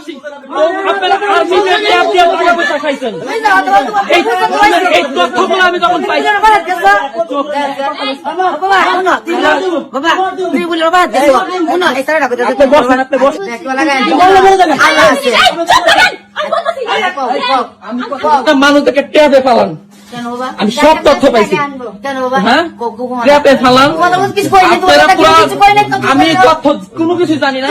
ফাঁসি। আপনারা আর্মিদের ট্যাপ দিয়ে টাকা পয়সা খাইছেন। এই তথ্যগুলো আমি যখন পাই মানুষকে ট্যাপে পালান, আমি সব তথ্য পাইছি। হ্যাঁ ট্যাপে ফালান, আমি তথ্য কোনো কিছু জানি না।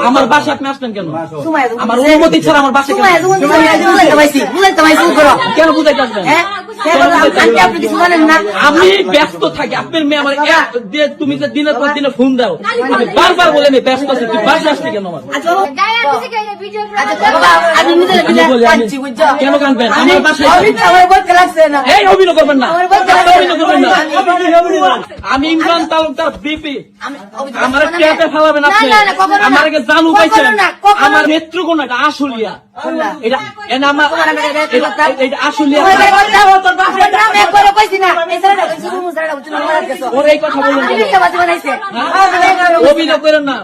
আমার বাসা আপনি আসলেন কেন? আমার অনুমতি ছাড়া আমার বাসা কেন বুঝাইতে আসবেন? আমি ব্যস্ত থাকি, আপনার মেয়ে আমার তুমি যে দিনের পর দিনে ফোন দাও, আমি বারবার বলে আমি ব্যস্ত আছি, তুই বাসা আসলি কেন? আমার কেন কানবেন? আমার বাসায় এই অভিনয় করবেন না, আমি ইমরান তালুকদার বিপি। আমার ট্যাপে ফেলাবেন আপনি, আমার আগে জানু পাইছেন, আমার নেত্রকোনা এটা আশুলিয়া, এটা আশুলিয়া। ওর এই কথা বলুন, অভিনয় করেন না।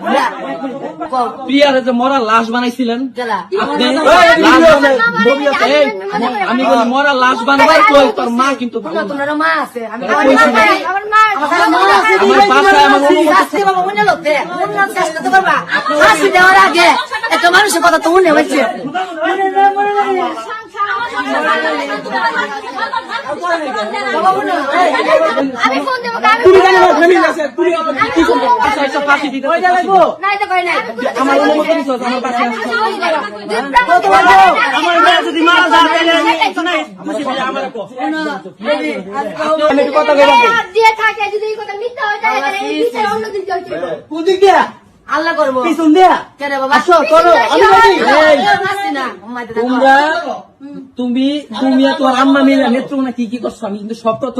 প্রিয়ার যে মরা লাশ বানাইছিলেন আপনি, আমি বলি মরা লাশ বানাবার তো তোর মা কিন্তু আমার বাসায় আমার আগে একটা মানুষের কথা তো মনে হয়েছে। আমার অনুমতি দিচ্ছ আমার বাসায় কথা আল্লাহ করবো পিছন দিয়া তোমরা তুমি তোমার আম্মা মিলে নেত্রকোনা কি কি করছো আমি কিন্তু সব তথ্য